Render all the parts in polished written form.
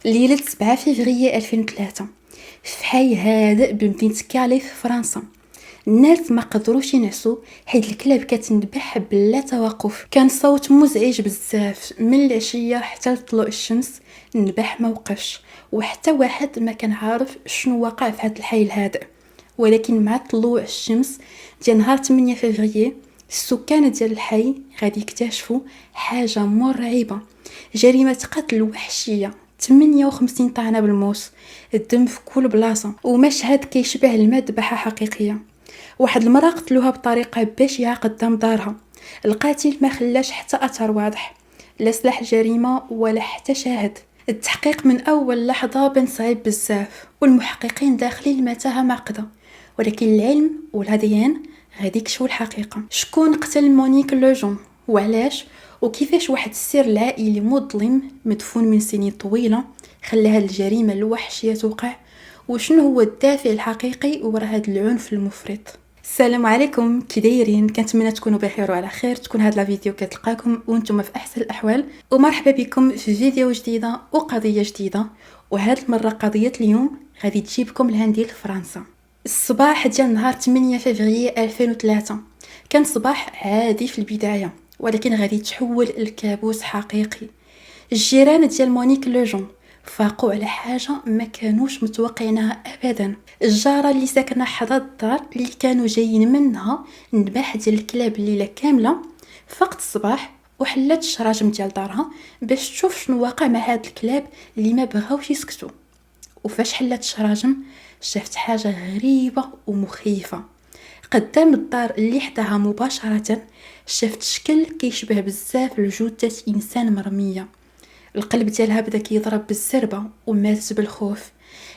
ليلة 7 فevrier 2003 في حي هادئ بمدينة كالي في فرنسا. الناس ما قدروش ينعسوا حيت الكلاب كتنذبح بلا توقف. كان صوت مزعج بزاف من العشية حتى لطلوع الشمس. النباح ما وقفش وحتى واحد ما كان عارف شنو واقع في هذا الحي الهادئ. ولكن مع طلوع الشمس ديال نهار 8 فevrier السكان ديال الحي غادي يكتشفوا حاجة مرعبة. جريمة قتل وحشية، 58 طعنة بالموس، الدم في كل بلاصة، ومشهد كيشبه المذبحة حقيقية. واحد المرأة قتلوها بطريقة بشعة قدام دارها. القاتل ما خلاش حتى أثر واضح، لا سلاح الجريمة ولا حتى شاهد. التحقيق من أول لحظة بان صعيب بزاف والمحققين داخلين المتاهة معقدة، ولكن العلم والهذيان غادي يكشفوا الحقيقة. شكون قتل مونيك لوجون وعلاش، وكيفاش واحد السر العائلي مظلم مدفون من سنين طويلة خلى هاد الجريمة الوحشية توقع، وشنو هو الدافع الحقيقي وراء هاد العنف المفرط. السلام عليكم، كي دايرين؟ كنتمنى تكونوا بخير وعلى خير، تكون هاد الفيديو كتلقاكم وانتم في احسن الاحوال، ومرحبا بكم في فيديو جديده وقضيه جديده. وهاد المره قضيه اليوم غادي تجيبكم لهندي لفرنسا. الصباح ديال نهار 8 فevrier 2003 كان صباح عادي في البدايه، ولكن غادي يتحول لكابوس حقيقي. الجيران ديال مونيك لوجون فاقوا على حاجه ما كانوش متوقعينها ابدا. الجاره اللي ساكنه حدا الدار اللي كانوا جايين منها نباح ديال الكلاب الليله كامله فقت الصباح وحلات الشراجم ديال دارها باش تشوف شنو واقع مع هاد الكلاب اللي ما بغاوش يسكتوا. وفاش حلات الشراجم شافت حاجه غريبه ومخيفه. قدام الدار اللي حداها مباشره شافت شكل كيشبه بزاف لجثه انسان مرميه. القلب ديالها بدا كيضرب بالزربه وماتت بالخوف.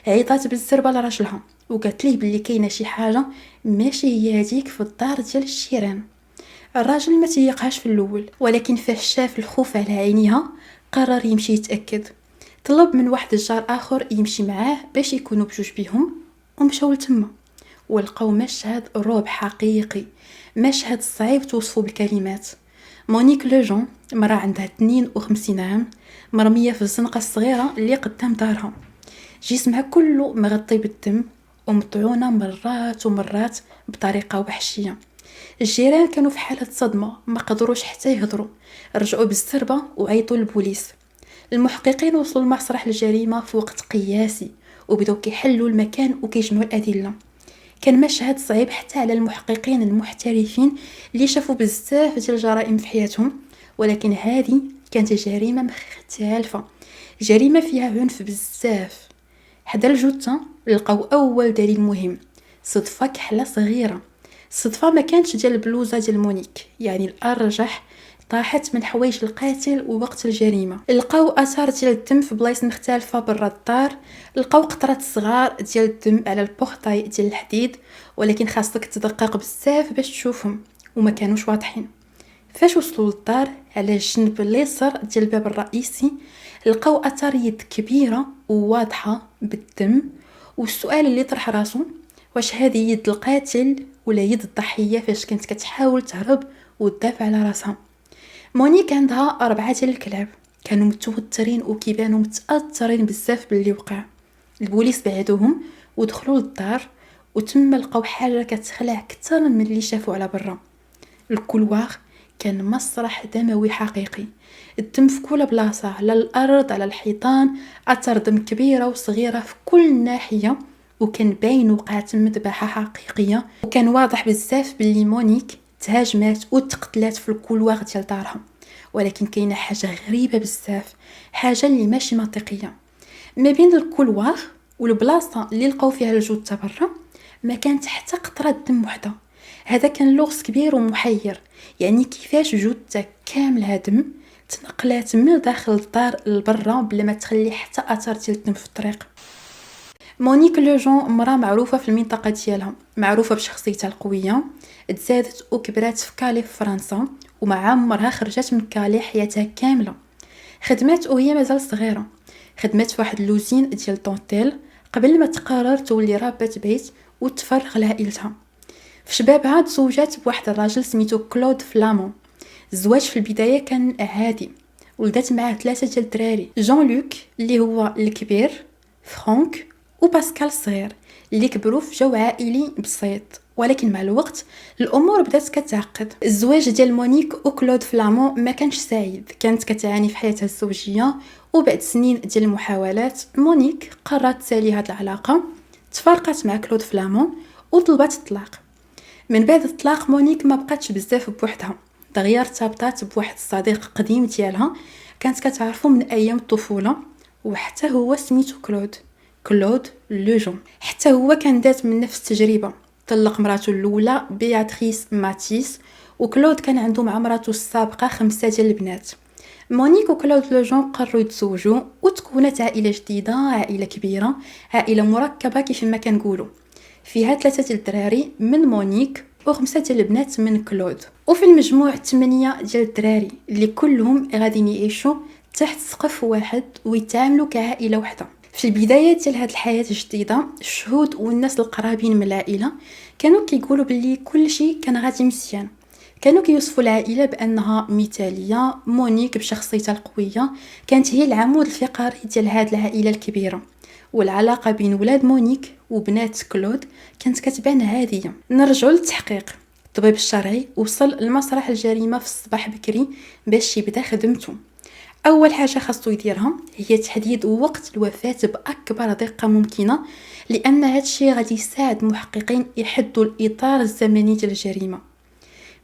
عيطات بالزربه لراجلها وقالت ليه بلي كاينه شي حاجه ماشي هي هذيك في الدار ديال الجيران. الراجل ما تيقهاش في الاول، ولكن فاش شاف الخوف على عينيها قرر يمشي يتاكد. طلب من واحد الجار اخر يمشي معاه باش يكونوا بجوج بيهم، ومشاو لتما ولقاو مشهد رعب حقيقي، مشهد صعيب توصفه بالكلمات. مونيك لوجون مرة عندها 52 عام، مرمية في الزنقة الصغيرة اللي قدام دارها، جسمها كله مغطي بالدم ومطعونة مرات ومرات بطريقة وحشية. الجيران كانوا في حالة صدمة، ما قدروش حتى يهضروا، رجعوا بالزربة وعيطوا للبوليس. المحققين وصلوا لمسرح الجريمة في وقت قياسي وبداو كيحلوا المكان وكيجمعوا الأدلة. كان مشهد صعيب حتى على المحققين المحترفين اللي شافوا بزاف ديال الجرائم في حياتهم، ولكن هذه كانت جريمة مختلفة، جريمة فيها عنف بزاف. حدا الجثة لقاو أول دليل مهم، صدفة كحلة صغيرة. الصدفة ما كانتش ديال البلوزة ديال مونيك، يعني الأرجح طاحت من حوايج القاتل ووقت الجريمة. لقاو اثار ديال الدم في بلايص مختلفه برا الدار، لقاو قطرات صغار ديال الدم على البورطاي ديال الحديد، ولكن خاصك تدقق بزاف باش تشوفهم وما كانوش واضحين. فاش وصلوا للدار على الجنب اليسار ديال الباب الرئيسي لقاو اثار يد كبيره وواضحه بالدم، والسؤال اللي طرح راسو واش هذه يد القاتل ولا يد الضحيه فاش كانت كتحاول تهرب وتدافع على راسها. مونيك عندها 4 ديال الكلاب، كانوا متوترين وكيبانوا متاثرين بزاف باللي وقع. البوليس بعدوهم ودخلوا للدار وتم لقاو حاجه كتخلع اكثر من اللي شافوا على برا. الكولوار كان مسرح دموي حقيقي، الدم في كل بلاصه، على الارض، على الحيطان، اثر دم كبيره وصغيره في كل ناحيه، وكان باين وقعت مذبحه حقيقيه. وكان واضح بزاف باللي مونيك تهاجمات وتقتلات في الكولوار ديال دارها. ولكن كاينه حاجه غريبه بزاف، حاجه اللي ماشي منطقيه. ما بين الكولوار والبلاصه اللي لقاو فيها الجثه برا ما كانت حتى قطره دم وحده. هذا كان لغز كبير ومحير، يعني كيفاش جثه كاملها دم تنقلات من داخل الدار لبرا بلا ما تخلي حتى اثر ديال الدم في الطريق. مونيك لوجون مرأة معروفة في المنطقة ديالها، معروفة بشخصيتها القوية، تزادت وكبرات في كالي في فرنسا، ومع عمرها خرجت من كالي حياتها كاملة. خدمات وهي مازال صغيرة، خدمات في واحد لوزين ديال طونتيل قبل ما تقرر تولي رابة بيت وتفرغ لعائلتها. في شبابها تزوجات بواحد الراجل سميتو كلود فلامون. الزواج في البداية كان عادي، ولدات معاه 3 ديال الدراري، جون لوك اللي هو الكبير، فرانك وباسكال الصغير، اللي كبروا في جو عائلي بسيط. ولكن مع الوقت الامور بدات كتعقد. الزواج ديال مونيك وكلود فلامون ما كانش سعيد، كانت كتعاني في حياتها الزوجيه، وبعد سنين ديال المحاولات مونيك قررت تسالي هاد العلاقه، تفارقت مع كلود فلامون وطلبت الطلاق. من بعد الطلاق مونيك ما بقاتش بزاف بوحدها، دغيا ارتبطات بواحد الصديق قديم ديالها كانت كتعرفو من ايام الطفوله، وحتى هو سميتو كلود لوجون. حتى هو كان دات من نفس التجربه، طلق مراته الاولى بياتريس ماتيس، وكلود كان عنده مع مراته السابقه 5 ديال البنات. مونيك وكلود لوجون قرروا يتزوجوا وتكونت عائله جديده، عائله كبيره، عائله مركبه كيف ما كنقولوا، فيها 3 ديال الدراري من مونيك و5 ديال البنات من كلود، وفي المجموع 8 ديال الدراري اللي كلهم غادي يعيشوا تحت سقف واحد ويتعاملوا كعائله واحده. في البدايه ديال هذه الحياه الجديده الشهود والناس القرابين من العائله كانوا كيقولوا باللي كل شيء كان غادي مزيان، كانوا كيوصفوا العائله بانها مثاليه. مونيك بشخصيتها القويه كانت هي العمود الفقري ديال هذه العائله الكبيره، والعلاقه بين ولاد مونيك وبنات كلود كانت كتبان هاديه. نرجعوا للتحقيق. الطبيب الشرعي وصل لمسرح الجريمه في الصباح بكري باش يبدا خدمته. اول حاجه خاصو يديرها هي تحديد وقت الوفاه باكبر دقه ممكنه، لان هادشي غادي يساعد المحققين يحدوا الاطار الزمني ديال الجريمه.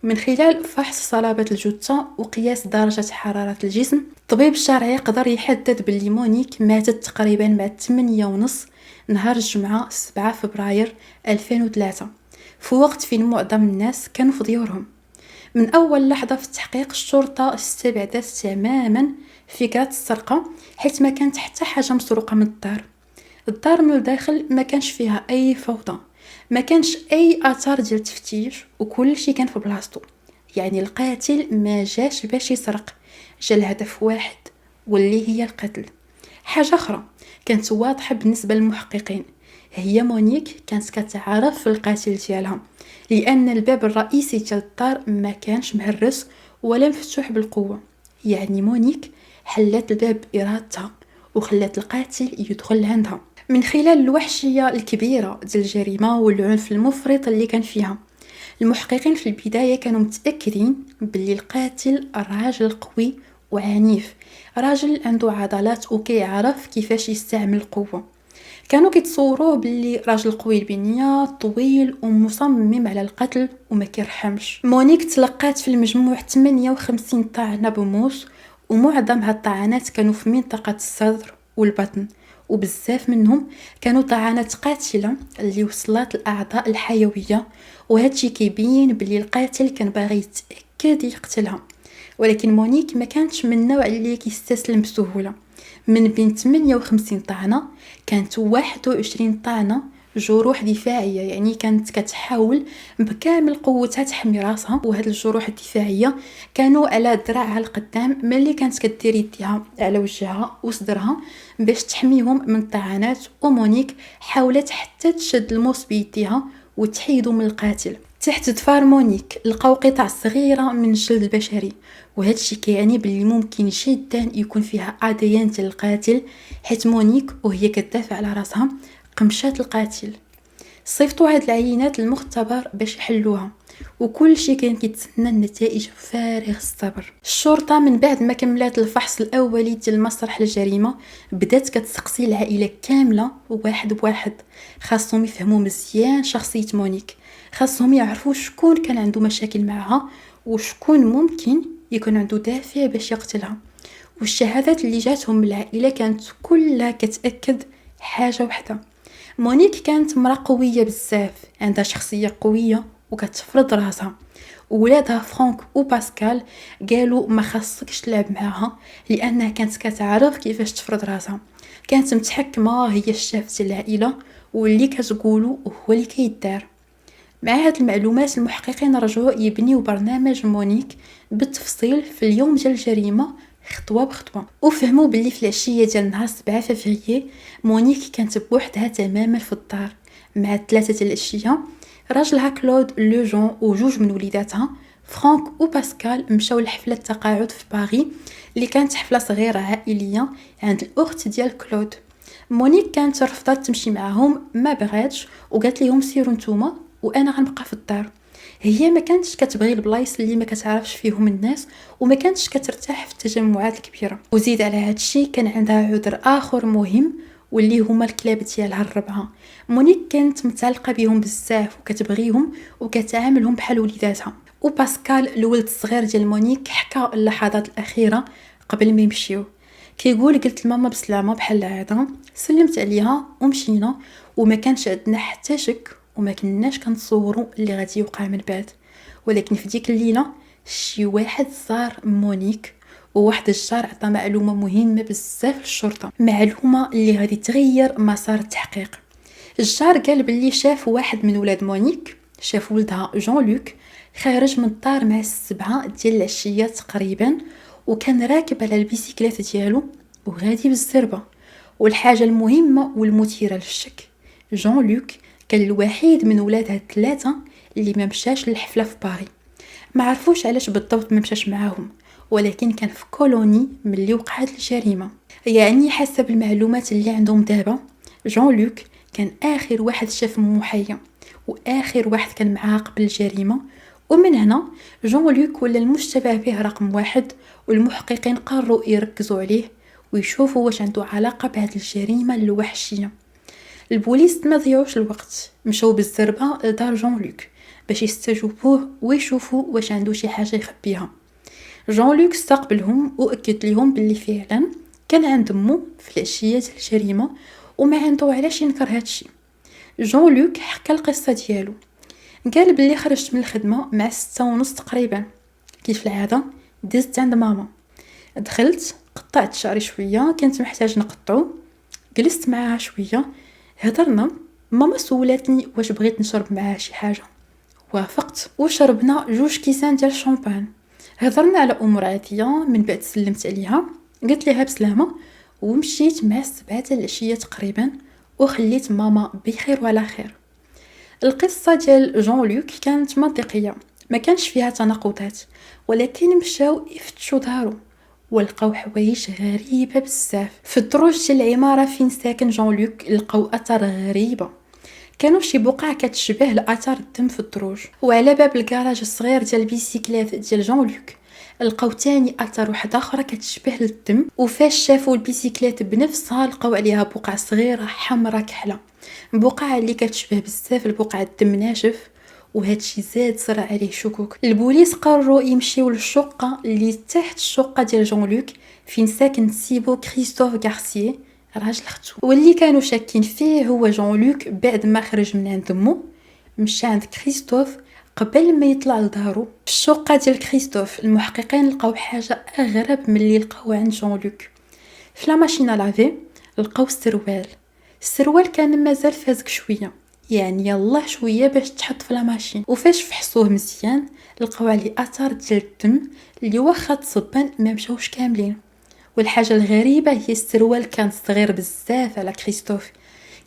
من خلال فحص صلابة الجثة وقياس درجة حرارة الجسم، الطبيب الشرعي قدر يحدد باللي مونيك ماتت تقريبا مع 8:30 نهار الجمعة 7 فبراير 2003، في وقت فين معظم الناس كانوا في ديورهم. من أول لحظة في التحقيق الشرطة استبعدت تماما فكرة السرقة، حيث ما كانت حتى حاجة مسروقة من الدار من الداخل، ما كانش فيها أي فوضى، ما كانش اي اثار ديال تفتيش، وكل شيء كان في بلاصتو. يعني القاتل ما جاش باش يسرق، جا الهدف واحد واللي هي القتل. حاجه اخرى كانت واضحه بالنسبه للمحققين، هي مونيك كانت كتعرف القاتل ديالها، لان الباب الرئيسي ديال الدار ما كانش مهرس ولا مفتوح بالقوه. يعني مونيك حلت الباب بارادتها وخلات القاتل يدخل عندها. من خلال الوحشية الكبيرة ديال الجريمة والعنف المفرط اللي كان فيها، المحققين في البداية كانوا متأكدين باللي القاتل راجل قوي وعنيف، راجل عنده عضلات وكيعرف كيفاش يستعمل القوة. كانوا كيتصوروه باللي راجل قوي البنية، طويل ومصمم على القتل وما كيرحمش. مونيك تلقات في المجموع 58 طعنة بموس، ومعظم هاد الطعنات كانوا في منطقة الصدر والبطن، وبزاف منهم كانوا طعنات قاتلة اللي وصلت الأعضاء الحيوية، وهادشي كيبين باللي القاتل كان باغي يتأكد يقتلها. ولكن مونيك ما كانتش من النوع اللي كيستسلم بسهولة. من بين 58 طعنة كانت 21 طعنة جروح دفاعية، يعني كانت كتحاول بكامل قوتها تحمي راسها، وهاد الجروح الدفاعية كانوا على ذراعها القدام ملي كانت كدير يديها على وجهها وصدرها باش تحميهم من الطعنات. ومونيك حاولت حتى تشد الموس بيديها وتحيدو من القاتل. تحت ظفار مونيك لقاو قطع صغيرة من الجلد البشري، وهذا الشيء كيعني باللي ممكن جدا يكون فيها ADN ديال القاتل، حيت مونيك وهي كتدافع على راسها قمشات القاتل. صيفطوا هاد العينات للمختبر باش يحلوها، وكل شيء كان كيتسنى النتائج بفارغ الصبر. الشرطه من بعد ما كملات الفحص الاولي ديال مسرح الجريمه بدات كتسقسي العائله كامله واحد بواحد، خاصهم يفهموا مزيان شخصيه مونيك، خاصهم يعرفوا شكون كان عنده مشاكل معها وشكون ممكن يكون عنده دافع باش يقتلها. والشهادات اللي جاتهم من العائله كانت كلها كتاكد حاجه واحده، مونيك كانت امراه قويه بزاف، عندها شخصيه قويه وكتفرض راسها. ولادها فرانك وباسكال قالوا ما خاصكش تلعب معها، لانها كانت كتعرف كيفاش تفرض راسها، كانت متحكمه، هي الشاف ديال العائله واللي كتقولوا هو اللي كيدار. مع هاد المعلومات المحققين رجعوا يبنيو برنامج مونيك بالتفصيل في اليوم ديال الجريمه خطوه بخطوه، وفهموا باللي في العشيه ديال نهار 7 فبراير مونيك كانت بوحدها تماما في الدار مع 3 ديال الاشياء، راجلها كلود لوجون وجوج من وليداتها فرانك وباسكال مشاو لحفلة تقاعد في باغي اللي كانت حفلة صغيرة عائلية عند الأخت ديال كلود. مونيك كانت رفضت تمشي معاهم، ما بغاتش وقالت لهم سيروا نتوما وانا غنبقى في الدار. هي ما كانتش كتبغي البلايص اللي ما كتعرفش فيهم الناس وما كانتش كترتاح في التجمعات الكبيره. وزيد على هادشي كان عندها عذر اخر مهم واللي هما الكلاب ديالها الربعه. مونيك كانت متعلقه بهم بزاف وكتبغيهم وكتعاملهم بحال وليداتها. وباسكال الولد الصغير ديال مونيك حكى اللحظات الاخيره قبل ما يمشيو. كيقول قلت لماما بسلامه بحال العاده، سلمت عليها ومشينا وما كانش عندنا حتى شك وما كناش كنتصوروا اللي غادي يوقع من بعد. ولكن في ديك الليله شي واحد زار مونيك وواحد الجار عطى معلومه مهمه بزاف للشرطه، معلومه اللي غادي تغير مسار التحقيق. الجار قال باللي شاف واحد من ولاد مونيك، شاف ولدها جون لوك خارج من الدار مع 7 ديال العشيه تقريبا، وكان راكب على البيسيكلات ديالو وغادي بالزربه. والحاجه المهمه والمثيره للشك، جون لوك كان الوحيد من ولادها الثلاثه اللي ما مشاش للحفله في باريس. ما عرفوش علاش بالضبط ما مشاش معاهم، ولكن كان في كولوني ملي وقعت الجريمه. يعني حسب المعلومات اللي عندهم دابا، جون لوك كان اخر واحد شاف محيا واخر واحد كان معاه قبل الجريمه. ومن هنا جون لوك ولا المشتبه به رقم 1، والمحققين قرروا يركزوا عليه ويشوفوا واش عنده علاقه بهذه الجريمه الوحشيه. البوليس ما ضيعوش الوقت، مشاو بالزربه لدار جون لوك باش يستجوبوه ويشوفوا واش عنده شي حاجه يخبيها. جون لوك استقبلهم واكد لهم باللي فعلا كان عند مو في العشيه ديال الجريمه وما عنده علاش ينكر هادشي. جون لوك حكى القصه ديالو، قال باللي خرجت من الخدمه مع 6:30 تقريبا، كيف العاده دزت عند ماما، دخلت قطعت شعري شويه كنت محتاج نقطعو، جلست معاها شويه هضرنا، ماما سولاتني واش بغيت نشرب معاها شي حاجه، وافقت وشربنا 2 كيسان ديال الشامبان. هضرنا على امور عاديه، من بعد سلمت عليها قلت لها بسلامه ومشيت مع 7 ديال العشيه تقريبا وخليت ماما بخير وعلى خير. القصه ديال جون لوك كانت منطقيه، ما كانش فيها تناقضات، ولكن مشاو يفتشوا دارو ولقاو حوايج غريبه بزاف. في الدروج ديال العماره فين ساكن جون لوك لقاو اثار غريبه، كانوا شي بقع كتشبه لاثار الدم في الدروج. وعلى باب الكراج الصغير ديال البيسيكلات ديال جون لوك لقاو تاني اثار واحده اخرى كتشبه للدم. وفاش شافوا البيسيكلات بنفسها لقاو عليها بقع صغيره حمراء كحله، بقع اللي كتشبه بزاف البقع الدم ناشف. وهادشي زاد صرع عليه شكوك. البوليس قرروا يمشيو للشقه اللي تحت الشقه ديال جون لوك فين ساكن سيبو كريستوف غارسيه راجل اختو، واللي كانوا شاكين فيه هو جون لوك. بعد ما خرج من عند مو مشى عند كريستوف قبل ما يطلع لدارو. في الشقه ديال كريستوف المحققين لقاو حاجه اغرب من اللي لقاو عند جون لوك. في لا ماشينه لافي لقاو السروال كان مازال فازك شويه، يعني يلا شويه باش تحط في لا ماشين. وفاش فحصوه مزيان لقاو عليه اثار ديال الدم اللي واخا تصبن ما مشاوش كاملين. والحاجه الغريبه هي السروال كان صغير بزاف على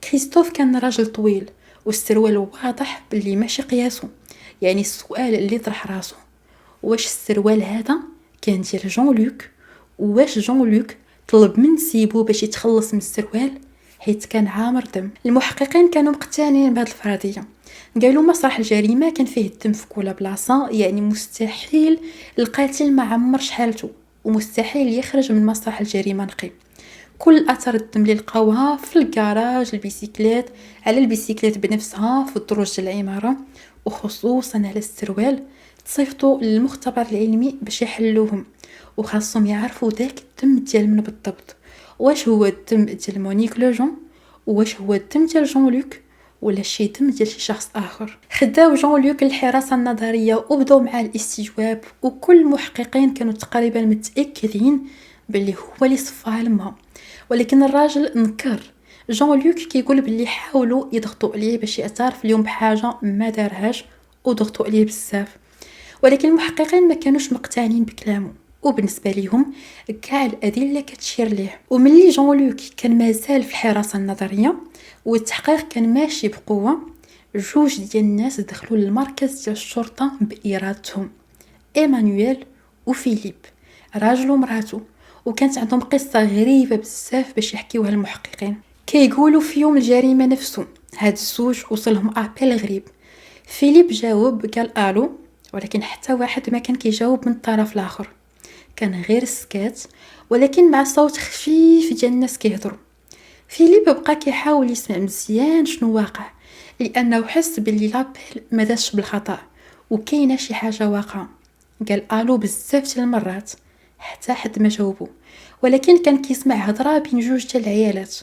كريستوف كان راجل طويل والسروال واضح باللي ماشي قياسه. يعني السؤال اللي طرح راسه، واش السروال هذا كان ديال جون لوك؟ واش جون لوك طلب من سيبو باش يتخلص من السروال حيت كان عامر دم؟ المحققين كانوا مقتنعين بهذه الفرضيه، قالوا مسرح الجريمه كان فيه الدم في كل بلاصه، يعني مستحيل القاتل ما عمرش حالته ومستحيل يخرج من مسرح الجريمه نقي. كل اثار الدم اللي لقاوها في الكراج البيسيكلات، على البيسيكلات بنفسها، في الدروج ديال العماره، وخصوصا على السروال، تصيفطوا للمختبر العلمي باش يحلوهم. وخاصهم يعرفوا داك الدم ديال من بالضبط، واش هو الدم ديال مونيك لوجون، واش هو الدم ديال جون لوك، ولا شي دم ديال شي شخص اخر. خداو جون لوك الحراسه النظريه وبداو مع الاستجواب، وكل المحققين كانوا تقريبا متاكدين باللي هو اللي صفاها لمها. ولكن الراجل نكر. جون لوك كيقول باللي حاولوا يضغطوا عليه باش يعترف اليوم بحاجه ما دارهاش وضغطوا عليه بزاف، ولكن المحققين ما كانوش مقتنعين بكلامه. وبالنسبه ليهم كاع الادله كتشير ليه. وملي جون لوك كان مازال في الحراسه النظريه والتحقيق كان ماشي بقوه، 2 ديال الناس دخلوا للمركز ديال الشرطه بارادتهم. ايمانويل وفيليب، راجل ومراته، وكانت عندهم قصة غريبة بزاف باش يحكيوها المحققين. كيقولوا في يوم الجريمة نفسه هاد الزوج وصلهم ابل غريب. فيليب جاوب قال الو، ولكن حتى واحد ما كان كيجاوب من الطرف الاخر، كان غير السكات ولكن مع صوت خفيف ديال الناس كيهضروا. فيليب بقى كيحاول يسمع مزيان شنو واقع، لانه حس باللي لابيل ما دازش بالخطا وكاينه شي حاجه واقعه. قال الو بزاف ديال المرات حتى حد ما جاوبو، ولكن كان كيسمع هضره بين جوج تاع العيالات،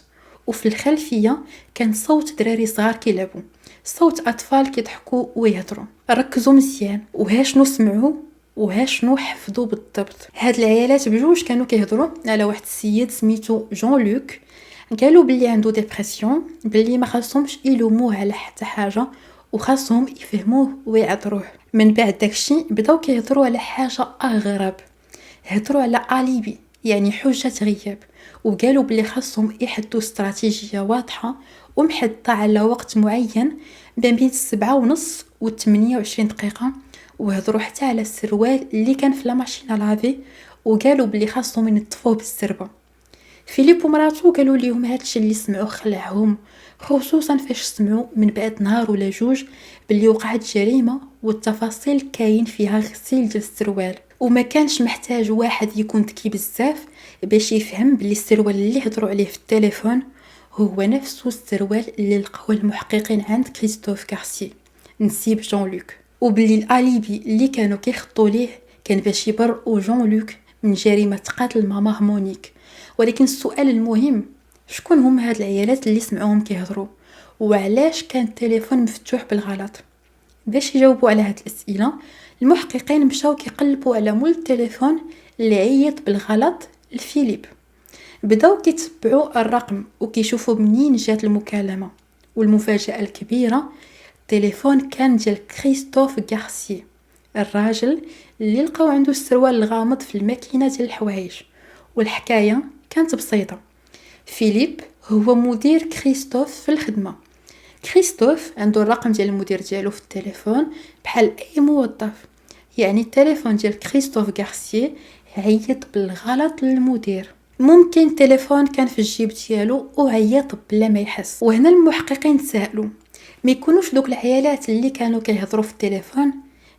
وفي الخلفيه كان صوت دراري صغار كيلعبوا، صوت اطفال كيضحكوا ويهضروا. ركزوا مزيان وها شنو سمعوا وها شنو حفظوا بالضبط. هاد العيالات بجوج كانوا كيهضروا على واحد السيد سميتو جون لوك. قالوا بلي عنده ديبرسيون، بلي ما خاصهمش يلوموه على حتى حاجه وخاصهم يفهموه ويعذروه. من بعد داكشي بداو كيهضروا على حاجه اغرب، هضروا على اليبي يعني حجه غياب، وقالوا بلي خاصهم يحدوا استراتيجيه واضحه ومحدده على وقت معين بين 7:30 و 28 دقيقه. وهضروا حتى على السروال اللي كان في لا ماشين لافي، وقالوا بلي خاصهم ينظفوه بالسربه. فيليب ومراته قالوا ليهم هادشي اللي سمعوا خلعهم، خصوصا فاش سمعوا من بعد نهار ولا جوج باللي وقعت جريمه والتفاصيل كاين فيها غسيل ديال السروال، وما كانش محتاج واحد يكون ذكي بزاف باش يفهم باللي السروال اللي هضروا عليه في التليفون هو نفس السروال اللي لقاو المحققين عند كريستوف غارسي نسيب جون لوك، وباللي الاليبي اللي كانوا كيخطوا ليه كان باش يبرئوا جون لوك من جريمه قتل ماماه مونيك. ولكن السؤال المهم، شكون هم هاد العيالات اللي سمعوهم كيهضروا، وعلاش كان التليفون مفتوح بالغلط؟ باش يجاوبوا على هاد الاسئله المحققين مشاو كيقلبوا على مول التليفون اللي عيط بالغلط لفيليب. بداو كيتبعوا الرقم وكيشوفوا منين جات المكالمه، والمفاجاه الكبيره التليفون كان ديال كريستوف غارسي، الراجل اللي لقاو عنده السروال الغامض في الماكينه ديال الحوايج. والحكايه كانت بسيطه، فيليب هو مدير كريستوف في الخدمه. كريستوف عنده الرقم ديال المدير ديالو في التليفون بحال اي موظف، يعني التليفون ديال كريستوف غارسي عيط بالغلط للمدير. ممكن التليفون كان في الجيب ديالو وعيط بلا ما يحس. وهنا المحققين تساءلوا، ما يكونوش دوك العيالات اللي كانوا كيهضروا في التليفون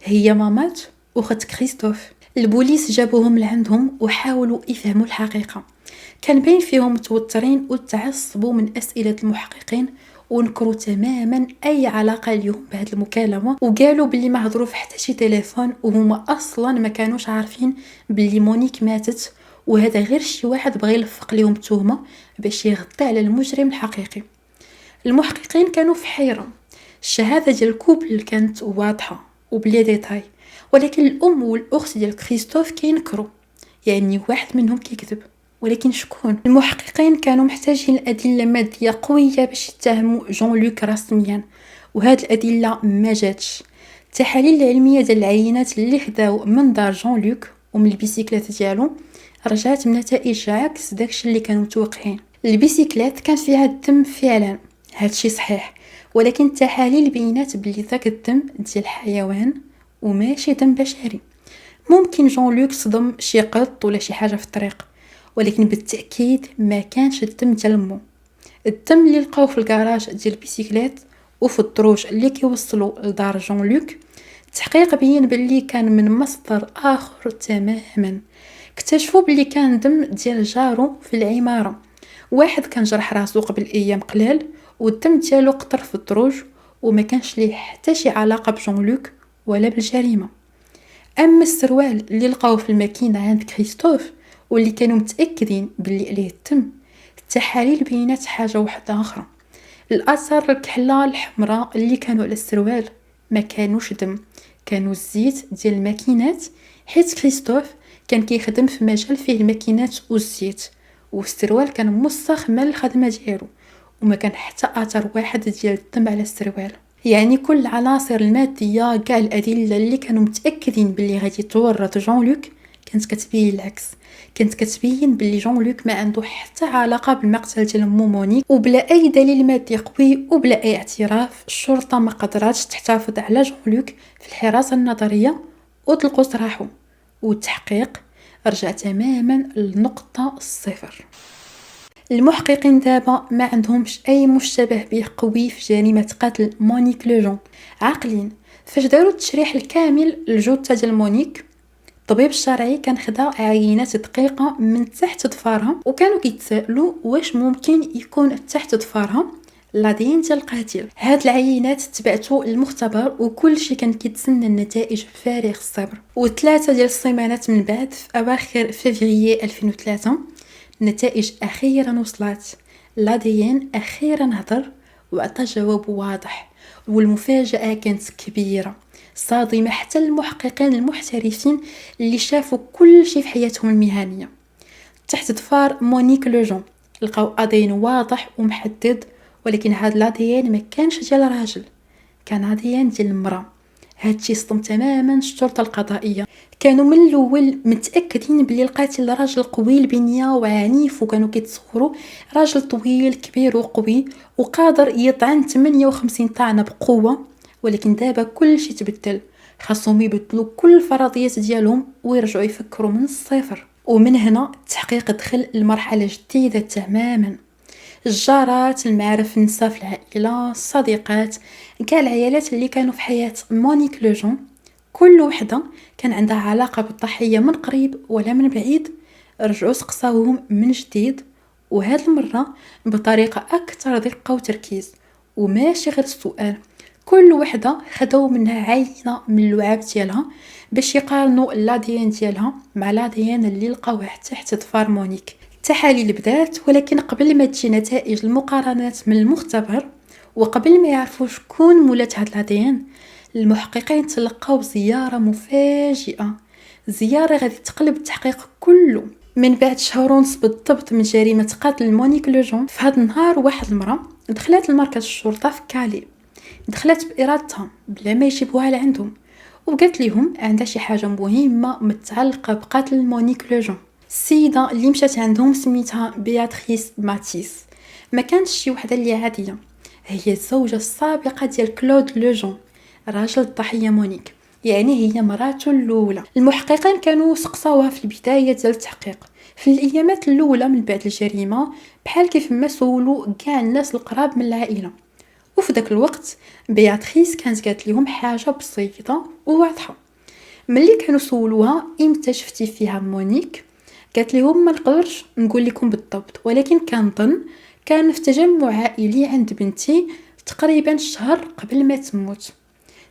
هي مامات واخت كريستوف؟ البوليس جابوهم لعندهم وحاولوا يفهموا الحقيقه، كان باين فيهم متوترين وتعصبوا من اسئله المحققين ونكروا تماما اي علاقه اليوم بهذه المكالمه، وقالوا باللي ما هضروا في حتى شي تليفون وهما اصلا ما كانوش عارفين باللي مونيك ماتت، وهذا غير شي واحد بغى يلفق ليهم تهمه باش يغطي على المجرم الحقيقي. المحققين كانوا في حيره، الشهاده ديال الكوبل كانت واضحه وبلي ديتاي، ولكن الام والاخت ديال كريستوف كينكروا، يعني واحد منهم كيكذب. ولكن شكون؟ المحققين كانوا محتاجين الادله ماديه قويه باش يتهموا جون لوك رسميا، وهاد الادله ما جاتش. التحاليل العلميه ديال العينات اللي خداو من دار جون لوك ومن البيسيكلات ديالو رجعت بنتائج عكس داكشي اللي كانوا متوقعين. البيسيكلات كان فيها الدم فعلا، هادشي صحيح، ولكن التحاليل بينات بلي ذاك الدم ديال الحيوان وماشي دم بشري. ممكن جون لوك صدم شي قط ولا شي حاجه في الطريق، ولكن بالتاكيد ما كانش الدم ديال مو. الدم اللي لقاو في الكراج ديال البيسيكلات وفي الدروج اللي كيوصلوا لدار جون لوك، التحقيق بين باللي كان من مصدر اخر تماما. اكتشفوا باللي كان دم ديال جارو في العماره، واحد كان جرح راسو قبل ايام قلال والدم ديالو قطر في الدروج، وما كانش ليه حتى شي علاقه بجون لوك ولا بالجريمه. اما السروال اللي لقاوه في الماكينه عند كريستوف واللي كانوا متاكدين باللي عليه الدم، التحاليل بينات حاجه واحده اخرى. الاثار الكحله الحمراء اللي كانوا على السروال ما كانوش دم، كانوا الزيت ديال الماكينات، حيت كريستوف كان كيخدم في مجال فيه الماكينات والزيت، والسروال كان موسخ من الخدمه ديالو، وما كان حتى اثر واحد ديال الدم على السروال. يعني كل العناصر الماديه كاع الادله اللي كانوا متاكدين باللي غادي تورط جون لوك كانت كتبين العكس، كانت كتبين باللي جون لوك ما عنده حتى علاقه بالمقتل ديال مونيك. وبلا اي دليل مادي قوي وبلا اي اعتراف، الشرطه ما قدراتش تحتفظ على جون لوك في الحراسه النظريه وطلقوا راحوا، والتحقيق رجع تماما لنقطة الصفر. المحققين دابا ما عندهمش اي مشتبه به قوي في جريمه قتل مونيك لوجون. عاقلين فاش داروا التشريح الكامل للجثه ديال مونيك، الطبيب الشرعي كان خدا عينات دقيقه من تحت ضفارها، وكانوا كيتسائلوا واش ممكن يكون تحت ضفارها لادين ديال القاتل. هاد العينات تبعتو للمختبر وكل شيء كان كيتسنى النتائج بفارغ الصبر. وثلاثه ديال السيمانات من بعد، في اواخر فبراير 2003، النتائج اخيرا وصلت. لادين اخيرا هضر وعطى جواب واضح، والمفاجاه كانت كبيره صادمه حتى المحققين المحترفين اللي شافوا كل شيء في حياتهم المهنيه. تحت ضفار مونيك لوجون لقاو ادين واضح ومحدد، ولكن هاد لادين ما كانش ديال راجل، كان ادين ديال المراه. هادشي صدم تماما الشرطه القضائيه. كانوا من الاول متاكدين بلي القاتل راجل قوي البنيه وعنيف، وكانوا كيتصوروا راجل طويل كبير وقوي وقادر يطعن 58 طعنه بقوه. ولكن دابا كل شيء تبدل، خاصهم يبدلوا كل الفرضيات ديالهم ويرجعوا يفكروا من الصفر. ومن هنا التحقيق دخل لمرحله جديده تماما. الجارات، المعارف، النساء في العائله، الصديقات، كاع العيالات اللي كانوا في حياه مونيك لوجون، كل وحده كان عندها علاقه بالضحيه من قريب ولا من بعيد، رجعوا سقساوهم من جديد، وهاد المره بطريقه اكثر دقه وتركيز. وماشي غير السؤال، كل وحده خداو منها عينه من اللعاب ديالها باش يقارنوا الاديان ديالها مع الاديان اللي لقاوه تحت ضفار مونيك. التحاليل بدات، ولكن قبل ما تجي نتائج المقارنات من المختبر وقبل ما يعرفوا شكون مولات هاد الاديان، المحققين تلقاو زياره مفاجئه، زياره غادي تقلب التحقيق كله. من بعد شهور ونص بالضبط من جريمه قتل مونيك لوجون، في هذا النهار واحد المراه دخلت لمركز الشرطه في كالي، دخلت بارادتها بلا ما يجيبوها لعندهم، وقالت لهم عندها شي حاجه مهمه متعلقه بقتل مونيك لوجون. السيده اللي مشات عندهم سميتها بياتريس ماتيس، ما كانتش شي وحده اللي عاديه، هي الزوجه السابقه ديال كلود لوجون، راجل الضحيه مونيك، يعني هي مراته الاولى. المحققين كانوا سقساوها في البدايه ديال التحقيق في الايامات الاولى من بعد الجريمه، بحال كيف ما سولوا كاع الناس القراب من العائله. وفي ذاك الوقت بياتريس كانت قالت لهم حاجه بسيطه وواضحه. ملي كانوا سولوها امتى شفتي فيها مونيك، قالت لهم ما نقدرش نقول لكم بالضبط، ولكن كنظن كان في تجمع عائلي عند بنتي تقريبا شهر قبل ما تموت.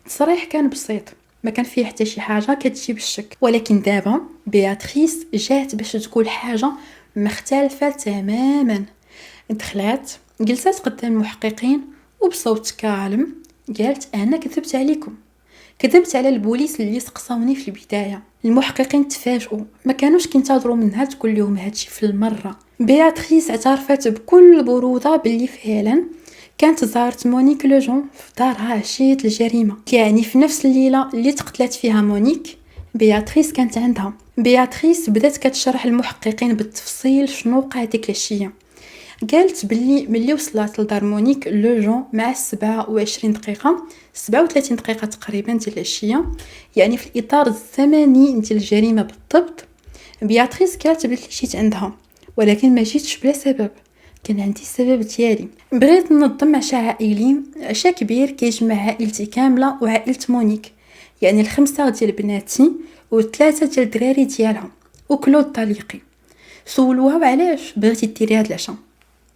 التصريح كان بسيط، ما كان فيه حتى شي حاجه كتجيب الشك. ولكن دابا بياتريس جات باش تقول حاجه مختلفه تماما. دخلت جلست قدام المحققين وبصوت كالم قالت انا كذبت عليكم، كذبت على البوليس اللي سقساوني في البدايه. المحققين تفاجئوا، ما كانوش كينتظروا منها تقول لهم هادشي في المره. بياتريس اعترفت بكل بروده باللي فعلا كانت زارت مونيك لوجون في دارها عشيه الجريمه، يعني في نفس الليله اللي تقتلت فيها مونيك بياتريس كانت عندها. بياتريس بدات كتشرح المحققين بالتفصيل شنو وقع ديك العشيه. قالت باللي ملي وصلت لدار مونيك لوجون مع 27 دقيقه 37 دقيقه تقريبا ديال العشيه، يعني في الاطار الزمني ديال الجريمه بالضبط، بياتريس قالت بلي جيت عندها، ولكن ما جيتش بلا سبب، كان عندي السبب ديالي. بغيت ننظم عشاء عائلي، عشاء كبير كيجمع عائلتي كامله وعائله مونيك، يعني الخمسه ديال بناتي وثلاثه ديال الدراري ديالها وكلود طليقي. سولوها علاش بغيتي ديري هاد العشاء.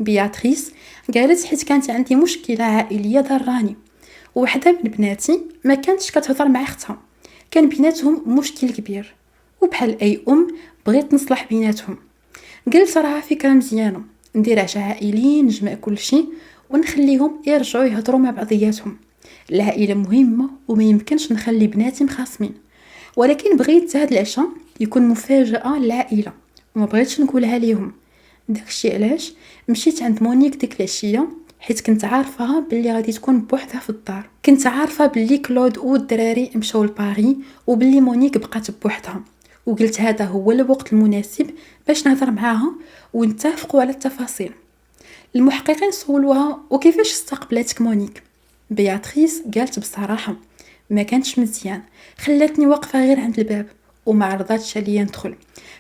بياتريس قالت حيت كانت عندي مشكله عائليه ضراني، وحده من بناتي ما كانتش كتهضر مع اختها، كان بيناتهم مشكل كبير، وبحال اي بغيت نصلح بيناتهم. قلت راه فكره مزيانه، ندير عشاء عائلي نجمع كل شيء ونخليهم يرجعوا يهضروا مع بعضياتهم. العائله مهمه وما يمكنش نخلي بناتي مخاصمين، ولكن بغيت هذا العشاء يكون مفاجاه للعائله وما بغيتش نقولها ليهم. داكشي علاش مشيت عند مونيك ديك العشيه، حيت كنت عارفه باللي غادي تكون بوحدها في الدار. كنت عارفه باللي كلود والدراري مشاو لباري وباللي مونيك بقات بوحدها، وقلت هذا هو الوقت المناسب باش نهضر معاها ونتفقوا على التفاصيل. المحققين سولوها وكيفاش استقبلتك مونيك. بياتريس قالت بصراحه ما كانش مزيان، خلاتني واقفه غير عند الباب وما عرضاتش عليا ندخل.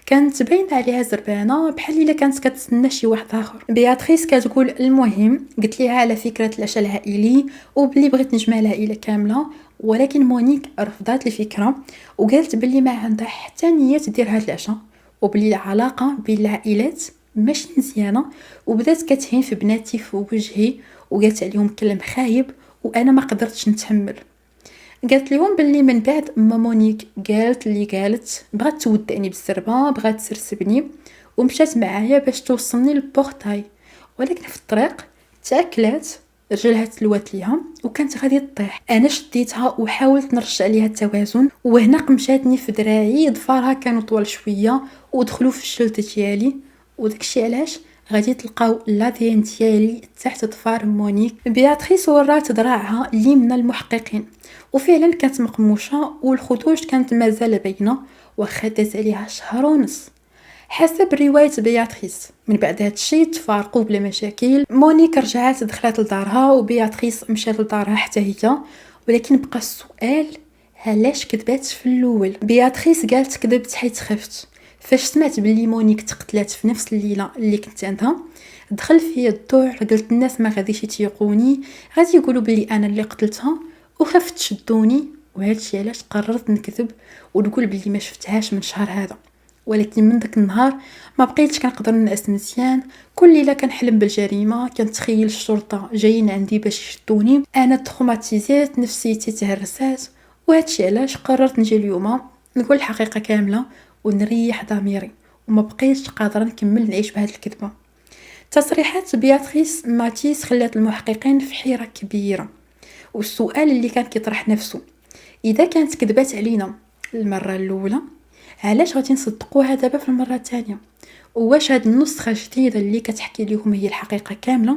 كانت باينه عليها زربانه بحال الا كانت كتسنى شي واحد اخر. بياتريس كتقول المهم قلت ليها على فكره العشاء العائلي وبلي بغيت نجمع العائله كامله، ولكن مونيك رفضات الفكره وقالت بلي ما عندها حتى نيه دير هذا العشاء، وبلي العلاقه بين العائلات ماشي مزيانه، وبدات كتهين في بناتي في وجهي وقالت عليهم كلام خايب وانا ما قدرتش نتحمل. قالت لهم باللي من بعد ما مونيك قالت اللي قالت بغات تودعني بالزربه، بغات تسرسبني ومشات معايا باش توصلني للبورتاي، ولكن في الطريق تاكلات رجلها تلوات ليها وكانت غادي تطيح. انا شديتها وحاولت نرجع عليها التوازن، وهنا قمشاتني في دراعي، ضفارها كانوا طوال شويه ودخلوا في الجلد ديالي، وداكشي علاش غادي تلقاو لادين ديالي تحت ضفار مونيك. بياتريس ورات ذراعها اليمنى المحققين وفعلا كانت مقموشه والخدوش كانت مازال باينه واخا داز عليها شهر ونص. حسب رواية بياتريس من بعد هاد الشيء تفارقوا بلا مشاكل. مونيك رجعت دخلت لدارها وبياتريس مشات لدارها حتى هي، ولكن بقى السؤال علاش كذبات في الاول. بياتريس قالت كذبت حيت خفت. فاش سمعت بلي مونيك تقتلات في نفس الليله اللي كنت عندها دخل فيا الذعر، قلت الناس ما غاديش يتيقوني، غادي يقولوا بلي انا اللي قتلتها، وخفت تشدوني، وهادشي علاش قررت نكذب ونقول بلي ما شفتهاش من شهر هذا. ولكن من داك النهار ما بقيتش كنقدر نعس مزيان، كل ليله كنحلم بالجريمه، كنتخيل الشرطه جايين عندي باش يشدوني، انا تروماتيزيت، نفسيتي تهرسات. وهادشي علاش قررت نجي اليوم نقول الحقيقه كامله ونريح ضميري، وما بقيتش قادره نكمل نعيش بهاد الكذبه. تصريحات بياتريس ماتيس خلات المحققين في حيره كبيره، والسؤال اللي كان كيطرح نفسه اذا كانت كذبات علينا المره الاولى علاش غادي نصدقوها دابا في المره الثانيه؟ واش هاد النسخه جديده اللي كتحكي لهم هي الحقيقه كامله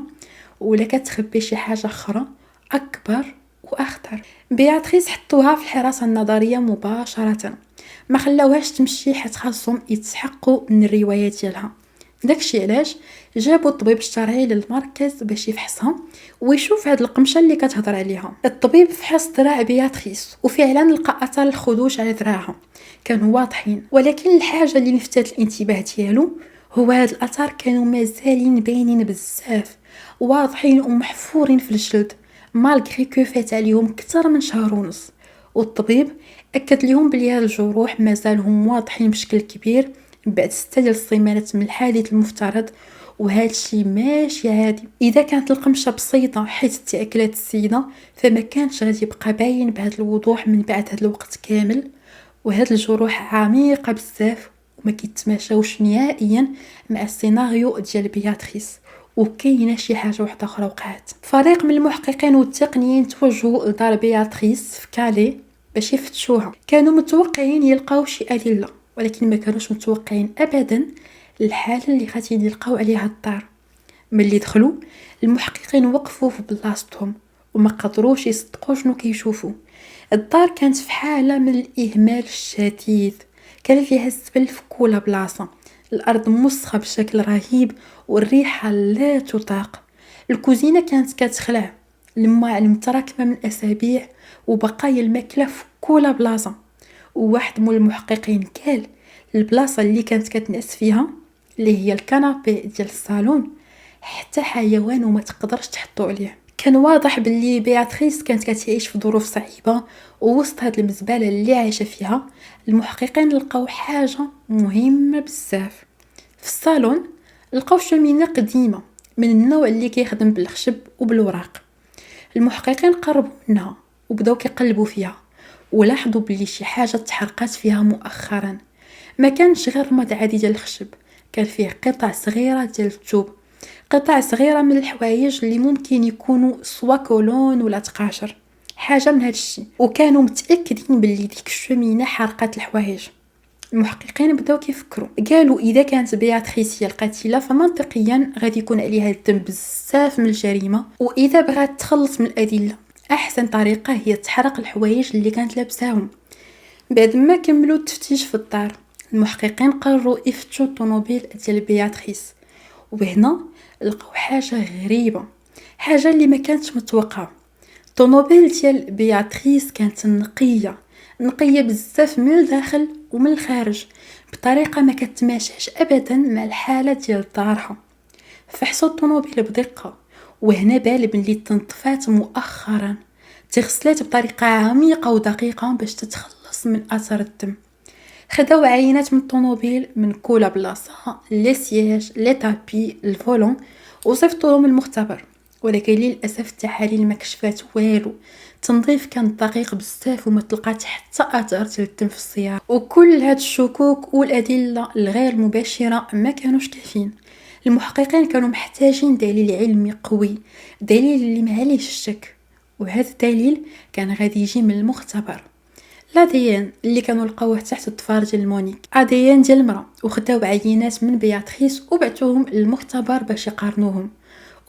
ولا كتخبي شي حاجه اخرى اكبر واخطر؟ بياتريس حطوها في الحراسه النظريه مباشره، ما خلاوهاش تمشي حيت خاصهم يتحققوا من الروايه ديالها. داكشي علاش جابوا الطبيب الشرعي للمركز باش يفحصها ويشوف هاد القمشه اللي كتهضر عليها. الطبيب فحص ذراع بياتريس وفعلا لقى اثار الخدوش على ذراعها كانوا واضحين، ولكن الحاجه اللي لفتت الانتباه ديالو هو هاد الاثار كانوا مازالين باينين بزاف، واضحين ومحفورين في الجلد مالغري كو فات عليهم اكثر من شهر ونص. والطبيب اكد لهم بلي هاد الجروح مازالهم واضحين بشكل كبير بعد 6 ديال السيمانات من الحادث المفترض، وهذا الشيء ماشي عادي. اذا كانت القمشه بسيطه حيت تاكلات السيده فما كانش غادي يبقى باين بهذا الوضوح من بعد هذا الوقت كامل، وهاد الجروح عميقه بزاف وما كيتماشاوش نهائيا مع السيناريو ديال بياتريس، وكاينه شي حاجه واحده اخرى وقعت. فريق من المحققين والتقنيين توجهوا لدار بياتريس في كالي باش يفتشوها. كانوا متوقعين يلقاو شي ادله، ولكن ما كانوش متوقعين ابدا الحاله اللي غادي يلقاو عليها الدار. ملي دخلوا المحققين وقفوا في بلاصتهم وما قدروش يصدقوا شنو كيشوفوا. الدار كانت في حاله من الاهمال الشديد، كان فيها الزبل في كل بلاصه، الارض مسخه بشكل رهيب والريحه لا تطاق. الكوزينه كانت كتخلع، الماء المتراكمه من اسابيع وبقايا الماكله في كل بلاصه. وواحد من المحققين قال البلاصه اللي كانت كتنعس فيها اللي هي الكنابي ديال الصالون حتى حيوان وما تقدرش تحطو عليه. كان واضح باللي بياتريس كانت كتعيش في ظروف صعيبه، ووسط هاد المزبله اللي عايشه فيها المحققين لقاو حاجه مهمه بزاف. في الصالون لقاو شمينه قديمه من النوع اللي كيخدم بالخشب وبالوراق. المحققين قربوا منها وبداو كيقلبوا فيها ولاحظوا بلي شي حاجه تحرقات فيها مؤخرا. ما كانش غير رماد عادي ديال الخشب، كان فيه قطع صغيره ديال الثوب، قطع صغيره من الحوايج اللي ممكن يكونوا سوا كولون ولا تقاشر، حاجه من هذا الشيء. وكانوا متاكدين باللي ديك الشمينه حرقات الحوايج. المحققين بداو كيفكروا، قالوا اذا كانت بياتريس هي القاتله فمنطقيا غادي يكون عليها الذنب بزاف من الجريمه، واذا بغات تخلص من الادله احسن طريقه هي تحرق الحوايج اللي كانت لابساهم. بعد ما كملوا التفتيش في الدار المحققين قرروا يفتشوا الطوموبيل ديال بياتريس، وهنا لقاو حاجه غريبه، حاجه اللي ما كانتش متوقعه. الطوموبيل ديال بياتريس كانت نقيه بزاف من الداخل ومن الخارج، بطريقه ما كتماشاش ابدا مع الحاله ديال دارها. فحصوا الطوموبيل بدقه، وهنا بان بلي تنظفات مؤخرا، تغسلات بطريقه عميقه ودقيقه باش تتخلص من اثر الدم. خداو عينات من الطوموبيل من كل بلاصه، لي سياج، لي طابي، الفولون، وصيفطوهم للمختبر. ولكن للاسف التحاليل ما كشفات والو. التنظيف كان دقيق بزاف وما تلقات حتى اثار ديال الدم في السياره، وكل هاد الشكوك والادله الغير مباشره ما كانوش كافيين. المحققين كانوا محتاجين دليل علمي قوي، دليل اللي ما عليهش الشك، وهذا الدليل كان غادي يجي من المختبر. الاديان اللي كانوا لقاوه تحت الضفار ديال مونيك، اديان ديال المراه، وخداو عينات من بياتريس وبعثوهم للمختبر باش يقارنوهم.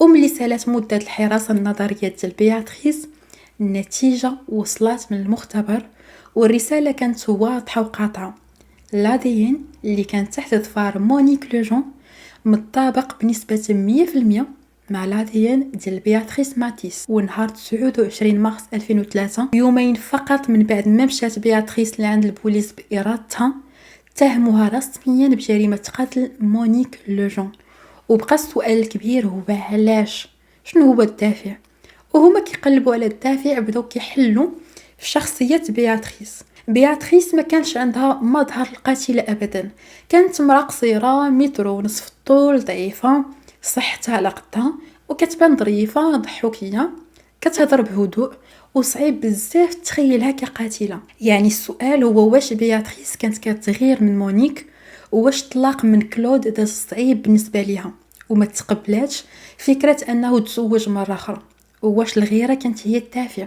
وملي سالات مده الحراسه النظريه ديال بياتريس، النتيجه وصلت من المختبر، والرساله كانت واضحه وقاطعه. الاديان اللي كان تحت ضفار مونيك لوجون متطابق بنسبه 100% مع الاديان ديال بياتريس ماتيس. ونهار 29 مارس 2003، يومين فقط من بعد ما مشات بياتريس لعند البوليس بارادتها، اتهموها رسميا بجريمه قتل مونيك لوجون. وبقى السؤال الكبير هو علاش؟ شنو هو الدافع؟ وهما كيقلبوا على الدافع بداو كيحلوا في شخصيه بياتريس ما كانش عندها مظهر القاتله ابدا. كانت امراه قصيره، متر ونصف الطول، ضعيفه، صحتها على قدها، وكتبان ظريفه ضحوكيه، كتهضر بهدوء، وصعيب بزاف تخيلها كقاتله. يعني السؤال هو واش بياتريس كانت كتغير من مونيك، واش طلاق من كلود داز صعيب بالنسبه ليها وما تقبلاتش فكره انه تزوج مره اخرى، واش الغيره كانت هي الدافع.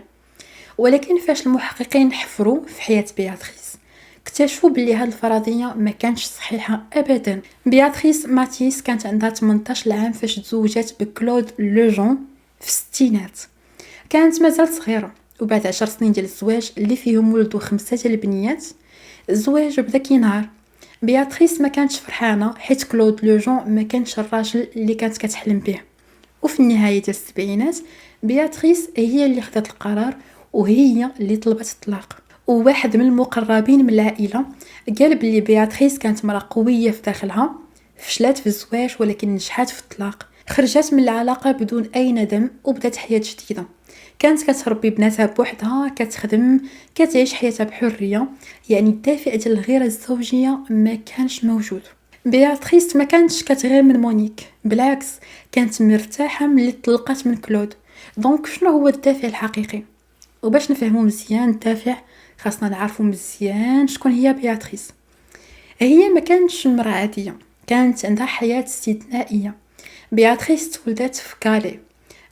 ولكن فاش المحققين حفروا في حياه بياتريس، اكتشفوا بلي هاد الفرضيه ما كانش صحيحه ابدا. بياتريس ماتيس كانت عندها 18 عام فاش تزوجت بكلود لوجون في الستينات. كانت مازال صغيره، وبعد 10 سنين ديال الزواج اللي فيهم ولدوا 5 ديال البنيات، الزواج بدا كينهار. بياتريس ما كانتش فرحانه حيت كلود لوجون ما كانش الراجل اللي كانت كتحلم به. وفي النهايه ديال السبعينات، بياتريس هي اللي خدات القرار، وهي اللي طلبت الطلاق. وواحد من المقربين من العائله قال بلي بياتريس كانت مراه قويه في داخلها، فشلت في الزواج ولكن نجحت في الطلاق. خرجت من العلاقه بدون اي ندم وبدات حياه جديده. كانت كتربي بناتها بوحدها، كتخدم، كتعيش حياتها بحريه. يعني الدافع ديال الغيره الزوجيه ما كانش موجود. بياتريس ما كانتش كتغير من مونيك، بالعكس كانت مرتاحه ملي طلقت من كلود. دونك شنو هو الدافع الحقيقي؟ وباش نفهمو مزيان الدافع، خاصنا نعرفو مزيان شكون هي بياتريس. هي ما كانتش امراه عاديه، كانت عندها حياه استثنائيه. بياتريس تولدت في كالي،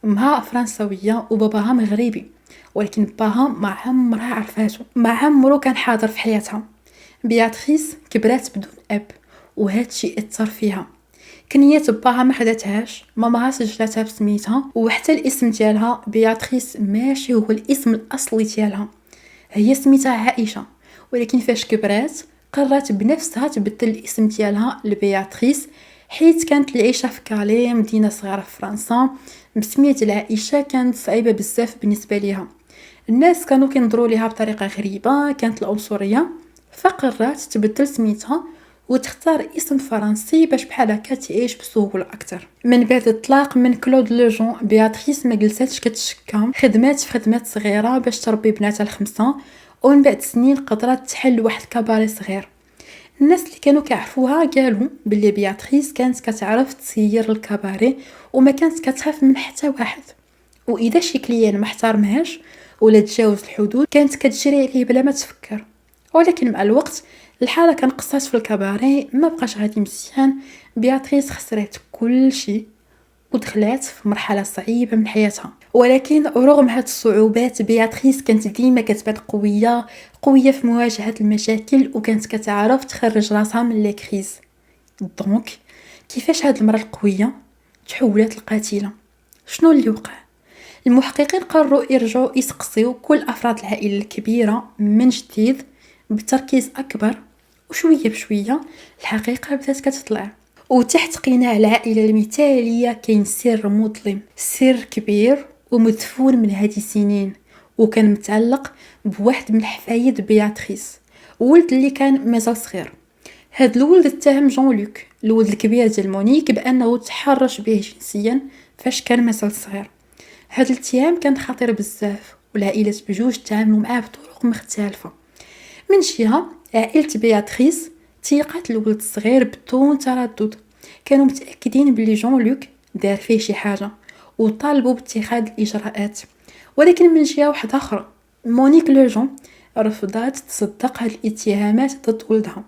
امها فرنسويه وباباها مغربي، ولكن باها ما عمرها عرفاتو، ما عمرو كان حاضر في حياتها. بياتريس كبرات بدون اب، وهذا الشيء اثر فيها. كنية باها ما خداتهاش، ماماها سجلتها بسميتها، وحتى الاسم ديالها بياتريس ماشي هو الاسم الاصلي ديالها. هي سميتها عائشه، ولكن فاش كبرات قررت بنفسها تبدل الاسم ديالها لبياتريس، حيت كانت العيشه في كالي، مدينه صغيره في فرنسا. بسميه العائشه كانت صعيبه بزاف بالنسبه ليها، الناس كانوا كينظروا ليها بطريقه غريبه، كانت العنصريه. فقررت تبدل سميتها وتختار اسم فرنسي باش بحال هكا تعيش بسهوله اكثر. من بعد الطلاق من كلود لوجون، بياتريس ما جلساتش كتشكى، خدمات في خدمات صغيره باش تربي بناتها الخمسه، ومن بعد سنين قدرت تحل واحد كباري صغير. الناس اللي كانوا كيعرفوها قالوا بلي بياتريس كانت كتعرف تسير الكباري وما كانت كتخاف من حتى واحد، واذا شي كليان ما احترمهاش ولا تجاوز الحدود كانت كتجري عليه بلا ما تفكر. ولكن مع الوقت الحاله كنقصات في الكباري، ما بقاش غادي مزيان. بياتريس خسرت كل شيء ودخلات في مرحله صعيبه من حياتها. ولكن رغم هاد الصعوبات، بياتريس كانت ديما كتبان قويه في مواجهه المشاكل، وكانت كتعرف تخرج راسها من لي كريز. دونك كيفاش هاد المراه القويه تحولت لقاتله؟ شنو اللي وقع؟ المحققين قرروا يرجعوا يسقسيو كل افراد العائله الكبيره من جديد بتركيز اكبر، وشويه بشويه الحقيقه بدات كتطلع. وتحت قناع العائله المثاليه كاين سر مظلم، سر كبير ومدفون من هذه السنين، وكان متعلق بواحد من الحفايد بياتريس، ولد اللي كان مازال صغير. هاد الولد اتهم جون لوك الولد الكبير ديال مونيك بانه تحرش به جنسيا فاش كان مازال صغير. هاد الاتهام كان خطير بزاف، والعائلات بجوج تعاملوا معاه بطرق مختلفه. من جهه عائله بياتريس تيقات الولد الصغير بدون تردد، كانوا متاكدين بلي جون لوك دار فيه شي حاجه وطالبوا باتخاذ الاجراءات. ولكن من جهه واحده اخرى مونيك لوجون رفضت تصدق هاد الاتهامات ضد ولدها.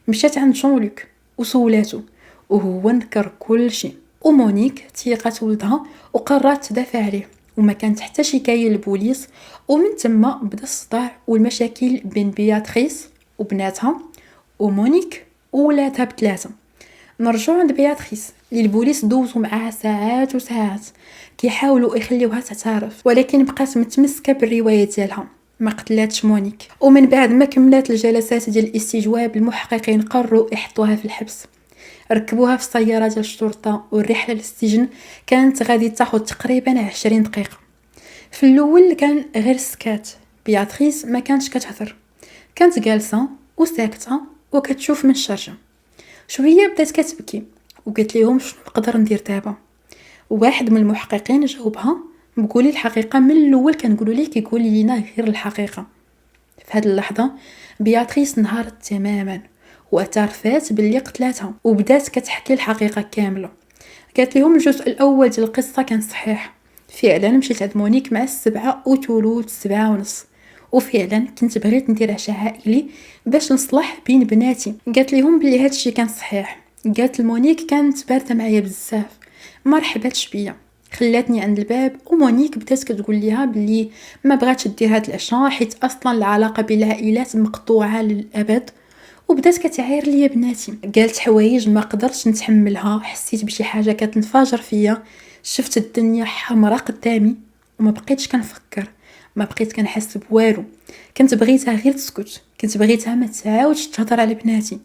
مشات عند جون لوك وسولاتو وهو نكر كل شيء، ومونيك تيقات ولدها وقررت تدافع عليه، وما كانت حتى شكايه للبوليس. ومن ثم بدا الصداع والمشاكل بين بياتريس وبناتها ومونيك وولادها بثلاثه. نرجعوا عند بياتريس اللي البوليس دوزوا معاها ساعات وساعات كيحاولوا يخليوها تعترف، ولكن بقات متمسكه بالروايه ديالها، ما قتلاتش مونيك. ومن بعد ما كملات الجلسات ديال الاستجواب المحققين قرروا يحطوها في الحبس. ركبوها في السياره ديال الشرطه، والرحله للسجن كانت غادي تاخذ تقريبا 20 دقيقه. في الاول كان غير سكات، بياتريس ما كانتش كتهضر، كانت جالسه وساكته وكتشوف من الشارجه. شويه بدات كتبكي وقالت لهم شنو نقدر ندير دابا. واحد من المحققين جاوبها بقولي الحقيقه، من الاول كنقولوا لك يقولي لينا غير الحقيقه. في هذه اللحظه بياتريس انهارت تماما واعترفت باللي قتلاتها وبدات كتحكي الحقيقه كامله. قالت لهم الجزء الاول ديال القصه كان صحيح، فعلا مشيت عند مونيك مع 7 وثلث 7:30، وفعلا كنت بغيت ندير عشاء عائلي باش نصلح بين بناتي. قالت لهم بلي هادشي كان صحيح. قالت لمونيك كانت بارده معايا بزاف، ما رحبتش بيا، خلاتني عند الباب. ومونيك بدات كتقول ليها بلي ما بغاتش دير هاد العشاء حيت اصلا العلاقه بين العائلات مقطوعه للابد، وبدات كتعاير ليا بناتي. قالت حوايج ما قدرتش نتحملها، حسيت بشي حاجه كتنفجر فيا، شفت الدنيا حمراء قدامي وما بقيتش كنفكر، ما بقيت كنحس بوالو. كنت بغيتها غير تسكت، كنت بغيتها ما تعاودش تهضر على بناتي.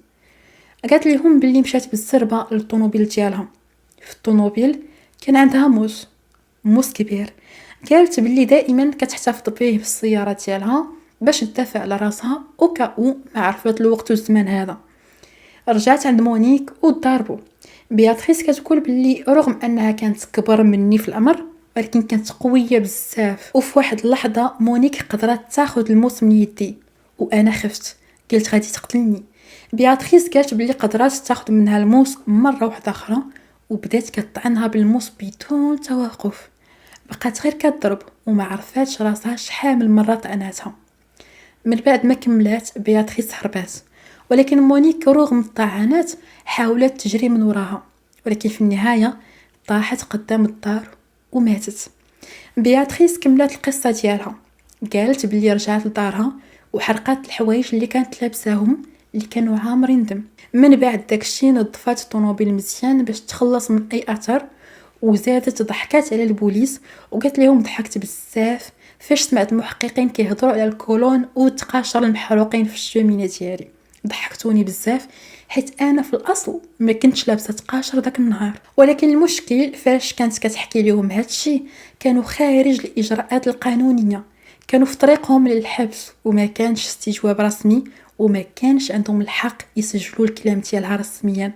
قالت لهم باللي مشات بالزربه للطوموبيل ديالها. في الطوموبيل كان عندها موس كبير، قالت باللي دائما كتحتفظ به بالسياره ديالها باش تدافع على راسها وكاو ما عرفت الوقت والزمان هذا. رجعت عند مونيك وضربوا. بياتريس كتقول باللي رغم انها كانت كبر مني في العمر ولكن كانت قويه بزاف، وفي واحد اللحظه مونيك قدرت تاخذ الموس من يدي وانا خفت، قلت غادي تقتلني. بياتريس قالت باللي قدرت تاخذ منها الموس مره واحده اخرى وبدات كطعنها بالموس بدون توقف. بقات غير كتضرب وما عرفاتش راسها شحال من مره طعناتها. من بعد ما كملات بياتريس هربات، ولكن مونيك رغم الطعنات حاولت تجري من وراها، ولكن في النهايه طاحت قدام الدار وماتت. بياتريس كملت القصه ديالها، قالت باللي رجعت لدارها وحرقات الحوايج اللي كانت لابساهم اللي كانوا عامرين دم. من بعد داكشي نظفات الطوموبيل مزيان باش تخلص من اي اثر، وزادت ضحكات على البوليس وقالت لهم ضحكت بزاف فاش سمعت المحققين كيهضروا على الكولون والتقاشر المحروقين في الشومينه ديالي. ضحكتوني بزاف حيت انا في الاصل ما كنتش لابسه تقاشر داك النهار. ولكن المشكل فاش كانت كتحكي لهم هادشي كانوا خارج الاجراءات القانونيه، كانوا في طريقهم للحبس وما كانش استجواب رسمي وما كانش عندهم الحق يسجلوا الكلام ديالها رسميا.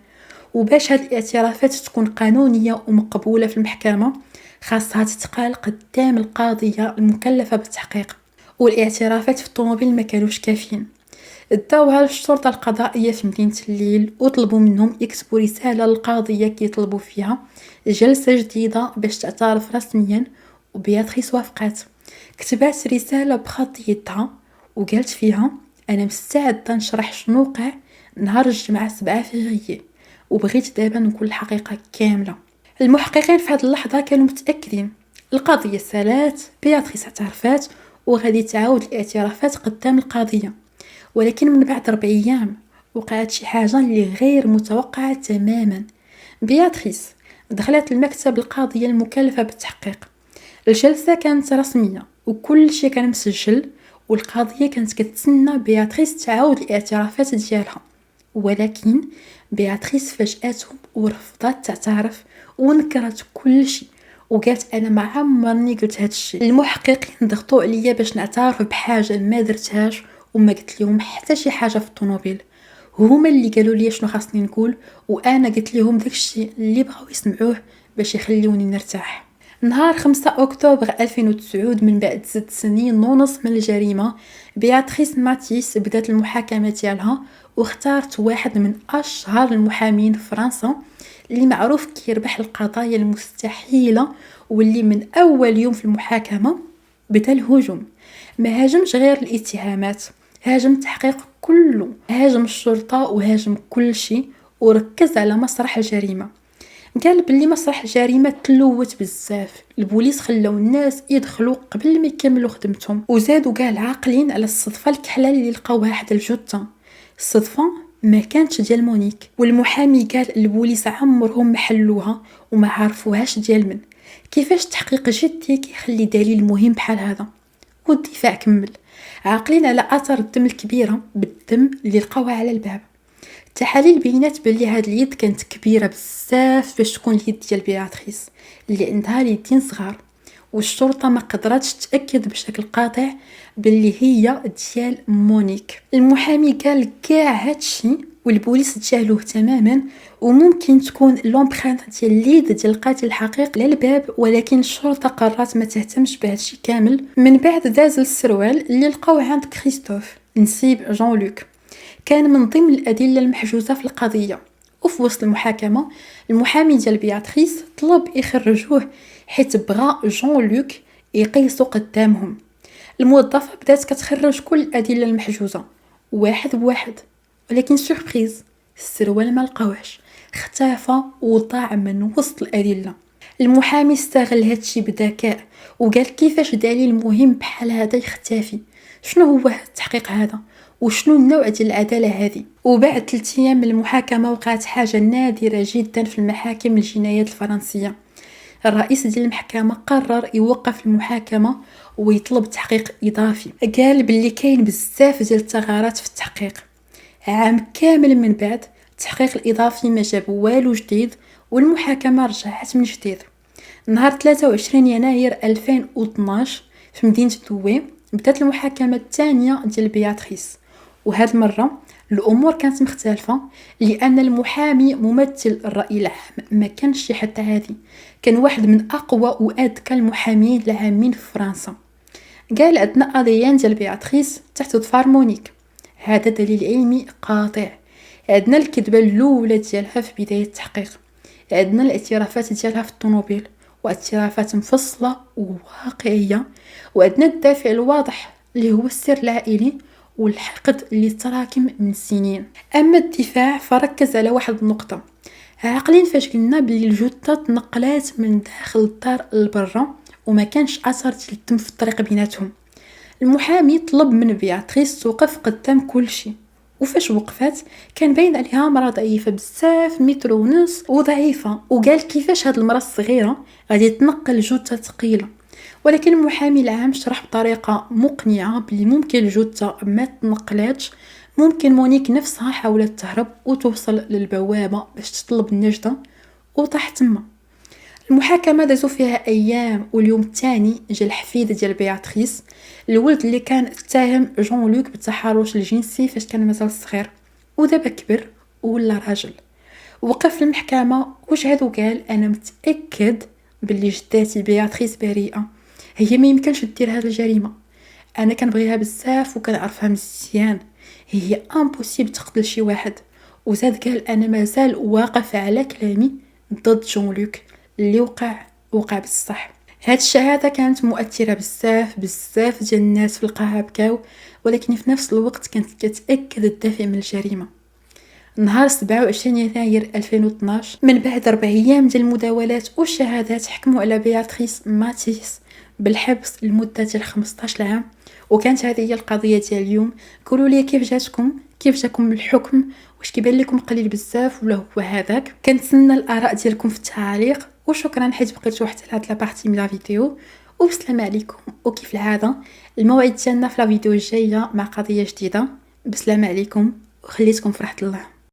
وباش هاد الاعترافات تكون قانونيه ومقبوله في المحكمه خاصها تتقال قدام القاضيه المكلفه بالتحقيق، والاعترافات في الطوموبيل ما كانوش كافيين. داوها للشرطه القضائيه في مدينه الليل وطلبوا منهم يكتبوا رساله للقاضيه كيطلبوا فيها جلسه جديده باش تعترف رسميا، وبياتريس وافقات. كتبات رساله بخط يدها وقالت فيها انا مستعده نشرح شنو وقع نهار الجمعه 7 فبراير، وبغيت دابا نقول الحقيقه كامله. المحققين في هذه اللحظه كانوا متاكدين القضيه سالات، بياتريس اعترفات وغادي تعاود الاعترافات قدام القاضيه. ولكن من بعد 4 ايام وقعت شي حاجه اللي غير متوقعه تماما. بياتريس دخلت المكتب القاضيه المكلفه بالتحقيق. الجلسه كانت رسميه وكل شيء كان مسجل، والقاضيه كانت كتسنى بياتريس تعاود الاعترافات ديالها. ولكن بياتريس فاجأتهم ورفضت تعترف ونكرت كل شيء وقالت انا ما عمرني قلت هذا الشيء. المحققين ضغطوا عليا باش نعترف بحاجه ما درتهاش وما قلت لهم حتى شي حاجه في الطوموبيل. هما اللي قالوا لي شنو خاصني نقول وانا قلت لهم داكشي اللي بغاو يسمعوه باش يخليوني نرتاح. نهار 5 أكتوبر 2009 من بعد 6 سنين ونص من الجريمة، بياتريس ماتيس بدات المحاكمة ديالها واختارت واحد من أشهر المحامين في فرنسا اللي معروف كيربح القضايا المستحيلة، واللي من أول يوم في المحاكمة بدا الهجوم. ما هاجمش غير الاتهامات، هاجم التحقيق كله، هاجم الشرطة وهاجم كل شيء، وركز على مسرح الجريمة. قال باللي مسرح الجريمه تلوت بزاف، البوليس خلاو الناس يدخلوا قبل ما يكملوا خدمتهم، وزادوا قال عاقلين على الصدفه الكحله اللي لقاو واحد الجثه. الصدفه ما كانتش ديال مونيك، والمحامي قال البوليس عمرهم ما حلوها وما عرفوهاش ديال من. كيفاش تحقيق جدي كيخلي دليل مهم بحال هذا؟ والدفاع كمل عاقلين على اثر الدم الكبيره بالدم اللي لقاوها على الباب. التحاليل بينات بلي هاد اليد كانت كبيره بزاف باش تكون اليد ديال بياتريس اللي عندها اليدين صغار، والشرطه ما قدرتش تاكد بشكل قاطع بلي هي ديال مونيك. المحامي قال كاع هادشي والبوليس تجاهلوه تماما، وممكن تكون لومبرانت ديال اليد ديال القاتل الحقيقي للباب، ولكن الشرطه قررت ما تهتمش بهادشي كامل. من بعد داز السروال اللي لقاوه عند كريستوف نسيب جون لوك، كان من ضمن الأدلة المحجوزة في القضية. وفي وسط المحاكمة المحامي ديال بياتريس طلب يخرجوه حيت بغى جون لوك يقيسوا قدامهم. الموظفة بدات كتخرج كل الأدلة المحجوزة واحد بواحد، ولكن سوربريز السروال ما لقاوهش، اختفى وضاع من وسط الأدلة. المحامي استغل هادشي بذكاء وقال كيفاش دليل مهم بحال هذا يختفي، شنو هو هذا التحقيق هذا وشنو النوع ديال العداله هذه. وبعد 3 ايام من المحاكمه وقعت حاجه نادره جدا في المحاكم الجنايات الفرنسيه. الرئيس ديال المحكمه قرر يوقف المحاكمه ويطلب تحقيق اضافي. قال باللي كاين بزاف ديال الثغرات في التحقيق. عام كامل من بعد التحقيق الاضافي ما جاب والو جديد، والمحاكمه رجعت من جديد. نهار 23 يناير 2012 في مدينه دوي بدات المحاكمه الثانيه ديال بياتريس، وهاد المره الامور كانت مختلفه لان المحامي ممثل الراي العام ما كانش شي حد عادي، كان واحد من اقوى واذكى المحامين العامين في فرنسا. قال عندنا قضيان ديال بياتريس تحت ظفار مونيك، هذا دليل علمي قاطع. عندنا الكذبه الاولى ديالها في بدايه التحقيق، عندنا الاعترافات ديالها في الطوموبيل واعترافات مفصله وواقعيه، وعندنا الدافع الواضح اللي هو السر العائلي والحقد اللي تراكم من سنين. اما الدفاع فركز على واحد النقطه، عاقلين فاش قلنا بلي الجثه تنقلات من داخل الدار لبرا وما كانش اثر ديال الدم في الطريق بيناتهم. المحامي طلب من بياتريس توقف قدام كل شيء، وفاش وقفات كان باين عليها مرة ضعيفة بزاف، 1.5 متر وضعيفة، وقال كيفاش هاد المرأة الصغيرة غادي تنقل جثة ثقيلة. ولكن المحامي العام شرح بطريقة مقنعة بلي ممكن الجثة ما تنقلاتش، ممكن مونيك نفسها حاولت تهرب وتوصل للبوابة باش تطلب النجدة وطاحت تما. المحاكمة دازو فيها أيام، واليوم الثاني جا الحفيد ديال بياتريس، الولد اللي كان اتهم جون لوك بالتحرش الجنسي فاش كان مازال صغير ودابا كبر ولا راجل. وقف المحكمة وشهد وقال انا متأكد باللي جداتي بياتريس بريئة، هي ما يمكنش دير هذه الجريمة، انا كنبغيها بزاف وكنعرفها مزيان، هي امبوسيبل تقتل شي واحد. وزاد قال انا مازال واقف على كلامي ضد جون لوك، اللي وقع بصح. هاد الشهاده كانت مؤثره بزاف ديال الناس في القاعه بكاو، ولكن في نفس الوقت كانت كتاكد الدافع من الجريمه. نهار 27 يناير 2012 من بعد 4 ايام ديال المداولات والشهادات حكموا على بياتريس ماتيس بالحبس لمده ديال 15 عام. وكانت هذه هي القضيه ديال اليوم. قولوا لي كيف جاكم الحكم، واش كيبان لكم قليل بزاف ولا هو هذاك؟ كنتسنى الاراء ديالكم في التعليق، وشكرا حيت بقيتوا حتى لهاد لابارتي من لا فيديو. وبسلام عليكم، وكيف العاده الموعد ديالنا في لا فيديو الجايه مع قضيه جديده. بسلام عليكم وخليتكم في رحمه الله.